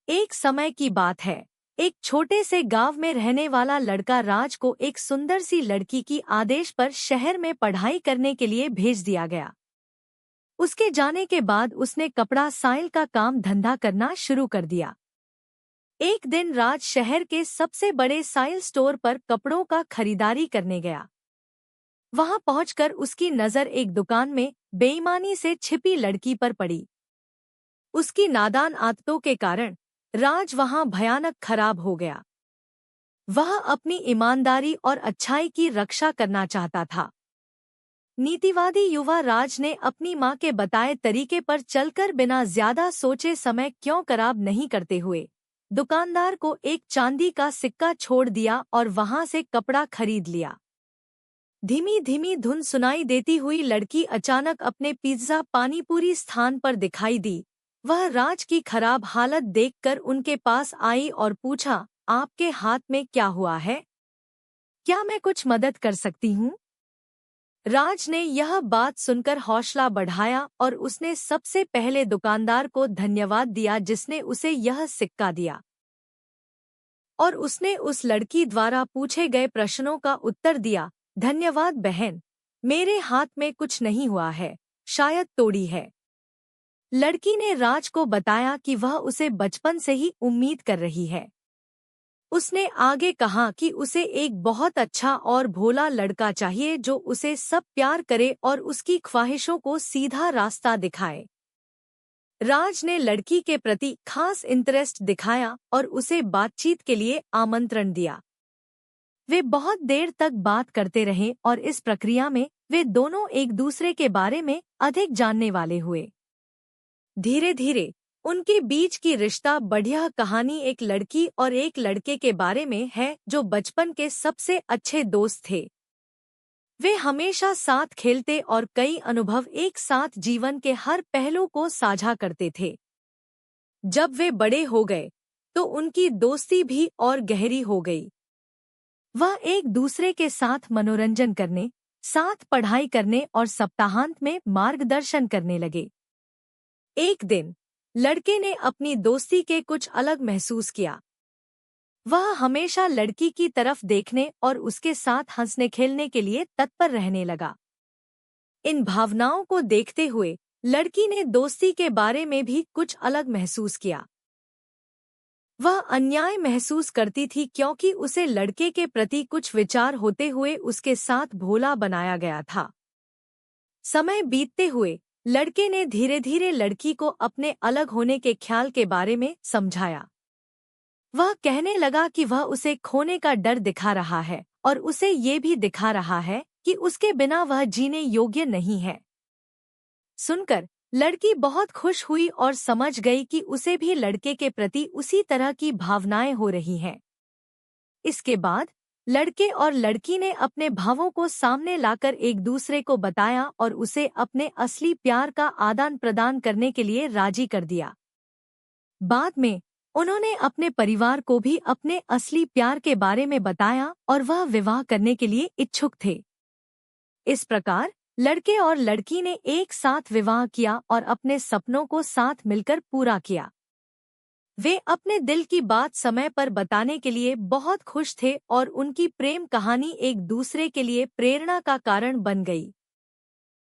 एक समय की बात है। एक छोटे से गांव में रहने वाला लड़का राज को एक सुंदर सी लड़की की आदेश पर शहर में पढ़ाई करने के लिए भेज दिया गया। उसके जाने के बाद उसने कपड़ा साइल का काम धंधा करना शुरू कर दिया। एक दिन राज शहर के सबसे बड़े साइल स्टोर पर कपड़ों का खरीदारी करने गया। वहां पहुंचकर उसकी नजर एक दुकान में बेईमानी से छिपी लड़की पर पड़ी। उसकी नादान आदतों के कारण राज वहां भयानक खराब हो गया। वह अपनी ईमानदारी और अच्छाई की रक्षा करना चाहता था। नीतिवादी युवा राज ने अपनी मां के बताए तरीके पर चलकर बिना ज्यादा सोचे समय क्यों खराब नहीं करते हुए दुकानदार को एक चांदी का सिक्का छोड़ दिया और वहां से कपड़ा खरीद लिया। धीमी धीमी धुन सुनाई देती हुई लड़की अचानक अपने पिज्जा पानीपुरी स्थान पर दिखाई दी। वह राज की खराब हालत देखकर उनके पास आई और पूछा, आपके हाथ में क्या हुआ है? क्या मैं कुछ मदद कर सकती हूँ? राज ने यह बात सुनकर हौसला बढ़ाया और उसने सबसे पहले दुकानदार को धन्यवाद दिया जिसने उसे यह सिक्का दिया। और उसने उस लड़की द्वारा पूछे गए प्रश्नों का उत्तर दिया, धन्यवाद बहन, मेरे हाथ में कुछ नहीं हुआ है, शायद तोड़ी है। लड़की ने राज को बताया कि वह उसे बचपन से ही उम्मीद कर रही है। उसने आगे कहा कि उसे एक बहुत अच्छा और भोला लड़का चाहिए जो उसे सब प्यार करे और उसकी ख्वाहिशों को सीधा रास्ता दिखाए। राज ने लड़की के प्रति खास इंटरेस्ट दिखाया और उसे बातचीत के लिए आमंत्रण दिया। वे बहुत देर तक बात करते रहे और इस प्रक्रिया में वे दोनों एक दूसरे के बारे में अधिक जानने वाले हुए। धीरे धीरे उनके बीच की रिश्ता बढ़िया कहानी एक लड़की और एक लड़के के बारे में है जो बचपन के सबसे अच्छे दोस्त थे। वे हमेशा साथ खेलते और कई अनुभव एक साथ जीवन के हर पहलू को साझा करते थे। जब वे बड़े हो गए तो उनकी दोस्ती भी और गहरी हो गई। वह एक दूसरे के साथ मनोरंजन करने, साथ पढ़ाई करने और सप्ताहांत में मार्गदर्शन करने लगे। एक दिन लड़के ने अपनी दोस्ती के कुछ अलग महसूस किया। वह हमेशा लड़की की तरफ देखने और उसके साथ हंसने खेलने के लिए तत्पर रहने लगा। इन भावनाओं को देखते हुए लड़की ने दोस्ती के बारे में भी कुछ अलग महसूस किया। वह अन्याय महसूस करती थी क्योंकि उसे लड़के के प्रति कुछ विचार होते हुए उसके साथ भोला बनाया गया था। समय बीतते हुए लड़के ने धीरे धीरे लड़की को अपने अलग होने के ख्याल के बारे में समझाया। वह कहने लगा कि वह उसे खोने का डर दिखा रहा है और उसे ये भी दिखा रहा है कि उसके बिना वह जीने योग्य नहीं है। सुनकर लड़की बहुत खुश हुई और समझ गई कि उसे भी लड़के के प्रति उसी तरह की भावनाएं हो रही हैं। इसके बाद लड़के और लड़की ने अपने भावों को सामने लाकर एक दूसरे को बताया और उसे अपने असली प्यार का आदान प्रदान करने के लिए राजी कर दिया। बाद में उन्होंने अपने परिवार को भी अपने असली प्यार के बारे में बताया और वह विवाह करने के लिए इच्छुक थे। इस प्रकार लड़के और लड़की ने एक साथ विवाह किया और अपने सपनों को साथ मिलकर पूरा किया। वे अपने दिल की बात समय पर बताने के लिए बहुत खुश थे और उनकी प्रेम कहानी एक दूसरे के लिए प्रेरणा का कारण बन गई।